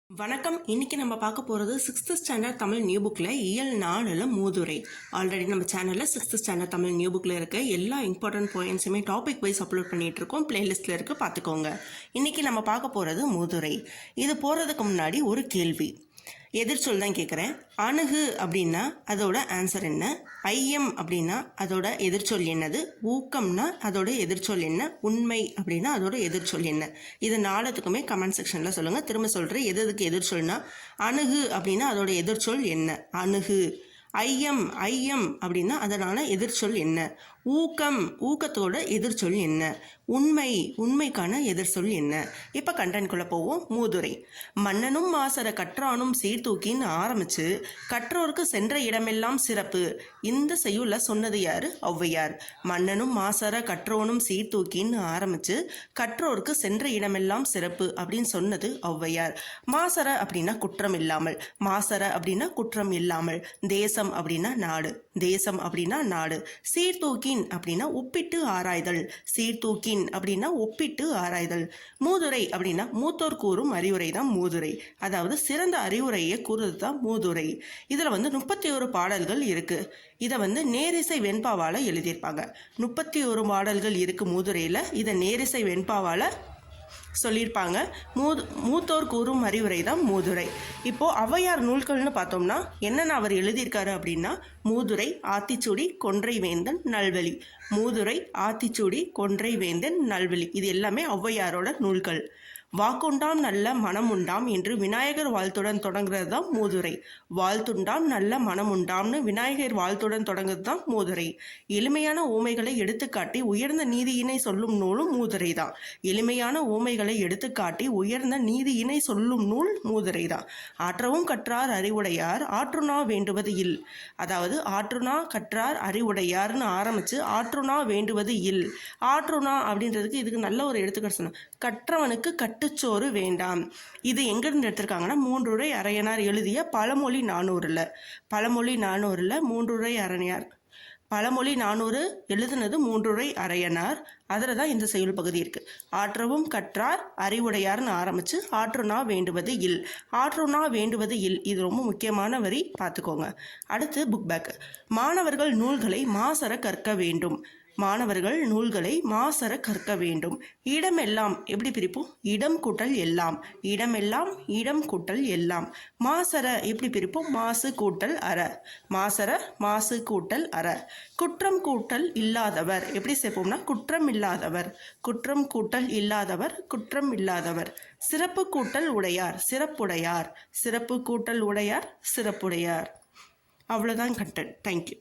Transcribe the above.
வணக்கம். இன்னைக்கு நம்ம பார்க்க போகிறது 6th ஸ்டாண்டர்ட் தமிழ் நியூ புக்கில் இயல் 4ல் மூதுரை. ஆல்ரெடி நம்ம சேனலில் 6th ஸ்டாண்டர்ட் தமிழ் நியூ புக்கில் இருக்க எல்லா இம்பார்ட்டன்ட் பாயிண்ட்ஸுமே டாபிக் வைஸ் அப்லோட் பண்ணிட்டு இருக்கோம். பிளேலிஸ்ட்டில் இருக்குது, பார்த்துக்கோங்க. இன்னைக்கு நம்ம பார்க்க போகிறது மூதுரை. இது போகிறதுக்கு முன்னாடி ஒரு கேள்வி, எதிர்ச்சொல் தான் கேட்குறேன். அணுகு அப்படின்னா அதோட ஆன்சர் என்ன? ஐயம் அப்படின்னா அதோட எதிர்ச்சொல் என்னது? ஊக்கம்னா அதோட எதிர்ச்சொல் என்ன? உண்மை அப்படின்னா அதோட எதிர்ச்சொல் என்ன? இது நாலுத்துக்குமே கமெண்ட் செக்ஷனில் சொல்லுங்கள். திரும்ப சொல்கிறேன், எதுக்கு எதிர்ச்சொல்னா அணுகு அப்படின்னா அதோட எதிர்ச்சொல் என்ன? அணுகு. ஐயம் அப்படின்னா அதனால எதிர்ச்சொல் என்ன? ஊக்கம், ஊக்கத்தோட எதிர்ச்சொல் என்ன? உண்மைக்கான எதிர்ச்சொல் என்ன? இப்போ கண்டென்ட்குள்ளே போவோம். மூதுரை. மன்னனும் மாசற கற்றானும் சீர்தூக்கின்னு ஆரம்பிச்சு கற்றோருக்கு சென்ற இடமெல்லாம் சிறப்பு. இந்த செய்யுள்ள சொன்னது யாரு? ஔவையார். மன்னனும் மாசற கற்றோனும் சீர்தூக்கின்னு ஆரம்பிச்சு கற்றோருக்கு சென்ற இடமெல்லாம் சிறப்பு அப்படின்னு சொன்னது ஔவையார். மாசற அப்படின்னா குற்றம் இல்லாமல், மாசற அப்படின்னா குற்றம் இல்லாமல். தேசம் அப்படின்னா நாடு, தேசம் அப்படின்னா நாடு. சீர்தூக்கின் அப்படின்னா ஒப்பிட்டு ஆராய்தல், சீர்தூக்கின் அப்படின்னா ஒப்பிட்டு ஆராய்தல். மூதுரை அப்படின்னா மூத்தோர் கூறும் அறிவுரை தான் மூதுரை. அதாவது சிறந்த அறிவுரையை கூறுறது தான் மூதுரை. இதில் 31 பாடல்கள் இருக்கு. இதை நேரிசை வெண்பாவால் எழுதியிருப்பாங்க. 31 பாடல்கள் இருக்கு மூதுரையில். இதை நேரிசை வெண்பாவால் சொல்லியிருப்பாங்க. மூத்தோர் கூறும் அறிவுரை தான் மூதுரை. இப்போது ஔவையார் நூல்கள்னு பார்த்தோம்னா என்னென்ன அவர் எழுதியிருக்காரு அப்படின்னா, மூதுரை, ஆத்திச்சூடி, கொன்றை வேந்தன், நல்வழி. மூதுரை, ஆத்திச்சூடி, கொன்றை வேந்தன், நல்வழி இது எல்லாமே ஔவையாரோட நூல்கள். வாக்குண்டாம் நல்ல மனம் உண்டாம் என்று விநாயகர் வாழ்த்துடன் தொடங்குறது தான் மூதுரை. வாழ்த்துண்டாம் நல்ல மனம் உண்டாம்னு விநாயகர் வாழ்த்துடன் தொடங்குறது தான் மூதுரை. எளிமையான ஊமைகளை எடுத்துக்காட்டி உயர்ந்த நீதியினை சொல்லும் நூலும் மூதுரை தான். எளிமையான ஊமைகளை எடுத்துக்காட்டி உயர்ந்த நீதியினை சொல்லும் நூல் மூதுரை தான். ஆற்றவும் கற்றார் அறிவுடையார் ஆற்றுணா வேண்டுவது இல். அதாவது ஆற்றுணா கற்றார் அறிவுடையார்னு ஆரம்பிச்சு ஆற்றுணா வேண்டுவது இல். ஆற்றுணா அப்படின்றதுக்கு இதுக்கு நல்ல ஒரு எடுத்துக்காட்டு சொன்னோம். கற்றவனுக்கு கட்டுச்சோறு வேண்டாம். இது எங்கிருந்து எடுத்திருக்காங்கன்னா, மூன்றுரை அரையனார் எழுதிய பழமொழி 400 மூன்றுரை அரையனார். பழமொழி 400 எழுதுனது மூன்றுரை அரையனார். அதில் தான் இந்த செய்யுள் பகுதி இருக்கு. ஆற்றவும் கற்றார் அறிவுடையார்னு ஆரம்பிச்சு ஆற்றுணா வேண்டுவது இல். ஆற்றுணா வேண்டுவது இல் இது ரொம்ப முக்கியமான வரி, பார்த்துக்கோங்க. அடுத்து புக் பேக். மாணவர்கள் நூல்களை மாசற கற்க வேண்டும். மாணவர்கள் நூல்களை மாசற கற்க வேண்டும். இடமெல்லாம் எப்படி பிரிப்போம்? இடம் கூட்டல் எல்லாம். இடமெல்லாம், இடம் கூட்டல் எல்லாம். மாசற எப்படி பிரிப்போம்? மாசு கூட்டல் அற. மாசற, மாசு கூட்டல் அற. குற்றம் கூட்டல் இல்லாதவர் எப்படி சேர்ப்போம்னா குற்றம் இல்லாதவர். குற்றம் கூட்டல் இல்லாதவர், குற்றம் இல்லாதவர். சிறப்பு கூட்டல் உடையார், சிறப்புடையார். சிறப்பு கூட்டல் உடையார், சிறப்புடையார். அவ்வளோதான் கண்டென்ட். தேங்க்யூ.